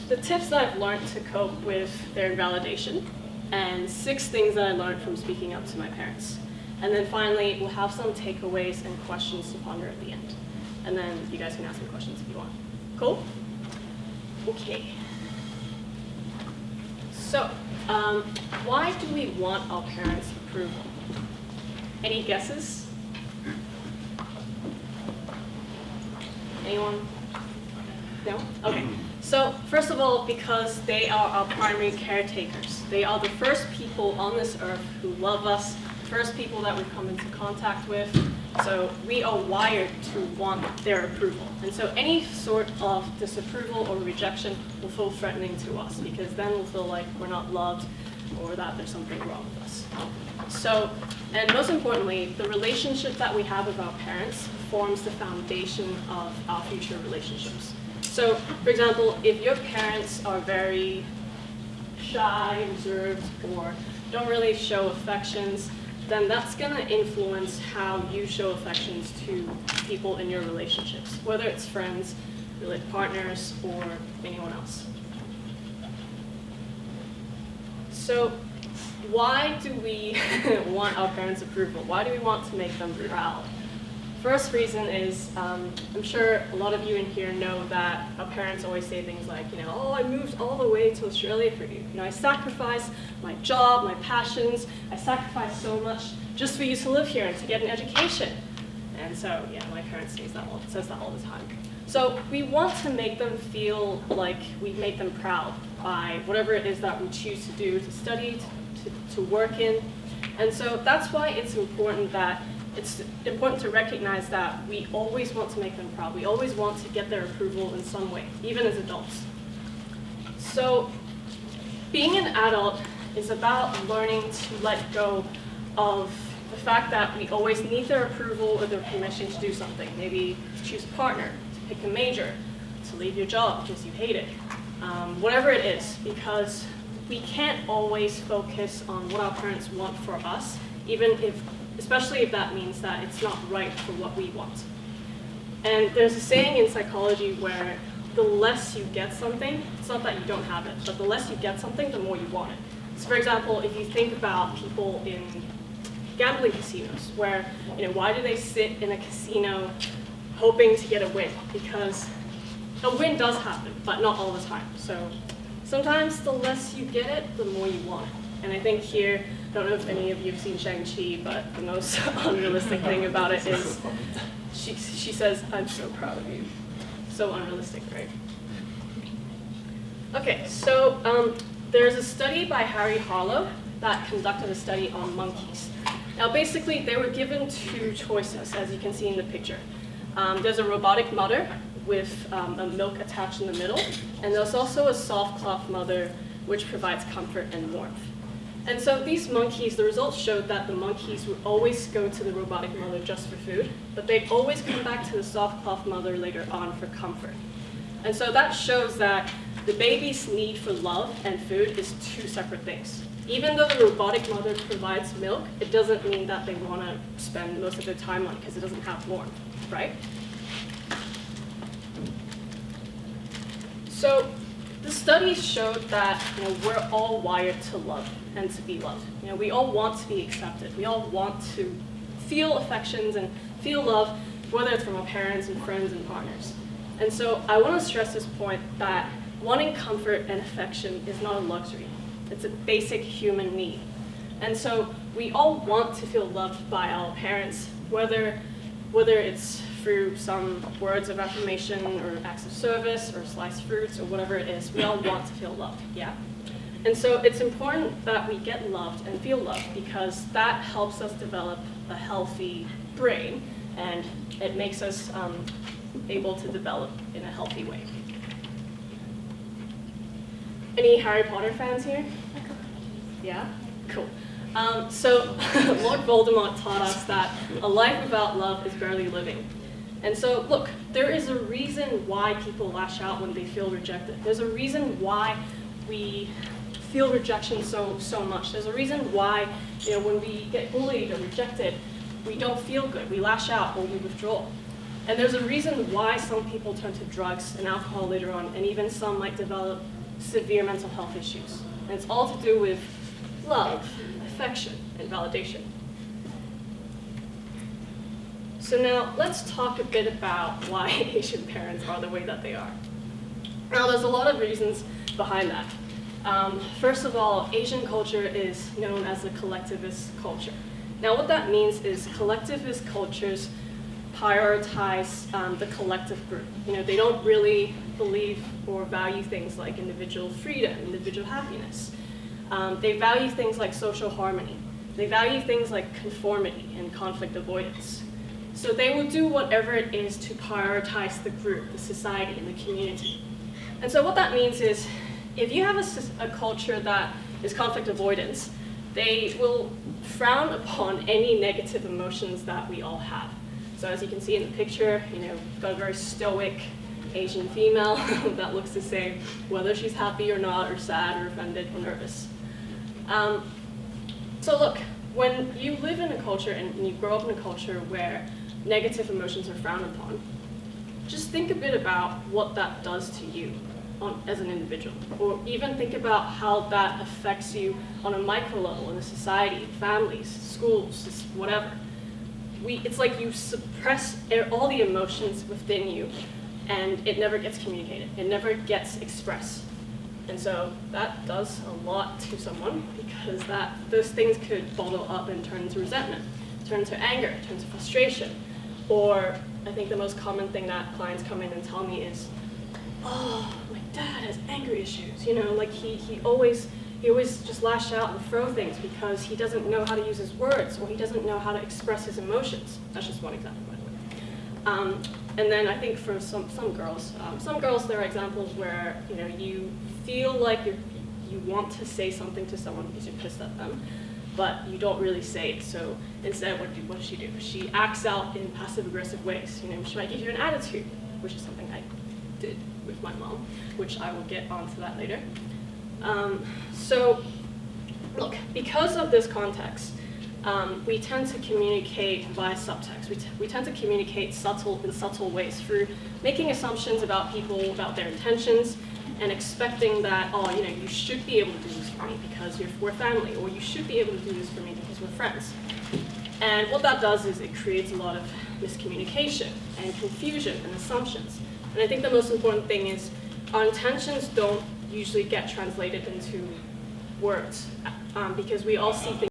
the tips that I've learned to cope with their invalidation, and 6 things that I learned from speaking up to my parents. And then finally, we'll have some takeaways and questions to ponder at the end. And then you guys can ask me questions if you want. Cool? Okay. So, why do we want our parents' approval? Any guesses? Anyone? No? Okay. So, first of all, because they are our primary caretakers. They are the first people on this earth who love us, first people that we come into contact with. So we are wired to want their approval. And so any sort of disapproval or rejection will feel threatening to us, because then we'll feel like we're not loved or that there's something wrong with us. So, and most importantly, the relationship that we have with our parents forms the foundation of our future relationships. So, for example, if your parents are very shy, reserved, or don't really show affections, then that's going to influence how you show affections to people in your relationships, whether it's friends, partners, or anyone else. So why do we want our parents' approval? Why do we want to make them proud? First reason is, I'm sure a lot of you in here know that our parents always say things like, oh, I moved all the way to Australia for you. I sacrificed my job, my passions, I sacrificed so much just for you to live here and to get an education. And so, yeah, my parents says that all the time. So we want to make them feel like we made them proud by whatever it is that we choose to do, to study, to work in. And so that's why it's important to recognize that we always want to make them proud. We always want to get their approval in some way, even as adults. So being an adult is about learning to let go of the fact that we always need their approval or their permission to do something. Maybe to choose a partner, to pick a major, to leave your job because you hate it. Whatever it is, because we can't always focus on what our parents want for us, especially if that means that it's not right for what we want. And there's a saying in psychology where the less you get something, it's not that you don't have it, but the less you get something, the more you want it. So for example, if you think about people in gambling casinos, where, why do they sit in a casino hoping to get a win? Because a win does happen, but not all the time. So sometimes the less you get it, the more you want it. And I think here, I don't know if any of you have seen Shang-Chi, but the most unrealistic thing about it is she says, I'm so proud of you. So unrealistic, right? Okay, so there's a study by Harry Harlow that conducted a study on monkeys. Now basically, they were given 2 choices, as you can see in the picture. There's a robotic mother with a milk attached in the middle, and there's also a soft cloth mother which provides comfort and warmth. And so these monkeys, the results showed that the monkeys would always go to the robotic mother just for food, but they'd always come back to the soft cloth mother later on for comfort. And so that shows that the baby's need for love and food is 2 separate things. Even though the robotic mother provides milk, it doesn't mean that they want to spend most of their time on it because it doesn't have warmth, right? So the studies showed that we're all wired to love and to be loved. We all want to be accepted. We all want to feel affections and feel love, whether it's from our parents and friends and partners. And so I want to stress this point that wanting comfort and affection is not a luxury. It's a basic human need. And so we all want to feel loved by our parents, whether it's through some words of affirmation or acts of service or sliced fruits or whatever it is. We all want to feel loved, yeah? And so it's important that we get loved and feel loved, because that helps us develop a healthy brain, and it makes us able to develop in a healthy way. Any Harry Potter fans here? Yeah? Cool. So Lord Voldemort taught us that a life without love is barely living. And so, look, there is a reason why people lash out when they feel rejected. There's a reason why we feel rejection so much. There's a reason why, when we get bullied or rejected, we don't feel good. We lash out or we withdraw. And there's a reason why some people turn to drugs and alcohol later on, and even some might develop severe mental health issues. And it's all to do with love, affection, and validation. So now let's talk a bit about why Asian parents are the way that they are. Now there's a lot of reasons behind that. First of all, Asian culture is known as a collectivist culture. Now what that means is collectivist cultures prioritize the collective group. They don't really believe or value things like individual freedom, individual happiness. They value things like social harmony. They value things like conformity and conflict avoidance. So they will do whatever it is to prioritize the group, the society, and the community. And so what that means is, if you have a culture that is conflict avoidance, they will frown upon any negative emotions that we all have. So as you can see in the picture, we've got a very stoic Asian female that looks the same, whether she's happy or not, or sad, or offended, or nervous. So look, when you live in a culture and you grow up in a culture where negative emotions are frowned upon, just think a bit about what that does to you as an individual, or even think about how that affects you on a micro level in a society, families, schools, whatever. It's like you suppress all the emotions within you, and it never gets communicated. It never gets expressed. And so that does a lot to someone, because those things could bottle up and turn into resentment, turn into anger, turn into frustration. Or I think the most common thing that clients come in and tell me is, oh, my dad has anger issues. Like he always just lash out and throw things because he doesn't know how to use his words, or he doesn't know how to express his emotions. That's just one example, by the way. And then I think for some girls, there are examples where you feel like you want to say something to someone because you're pissed at them, but you don't really say it. So instead, what does she do? She acts out in passive-aggressive ways. She might give you an attitude, which is something I did with my mom, which I will get onto that later. So look, because of this context, we tend to communicate via subtext. We tend to communicate in subtle ways through making assumptions about people, about their intentions, and expecting that, you should be able to do this for me because we're family, or you should be able to do this for me because we're friends. And what that does is it creates a lot of miscommunication and confusion and assumptions. And I think the most important thing is our intentions don't usually get translated into words, because we all see things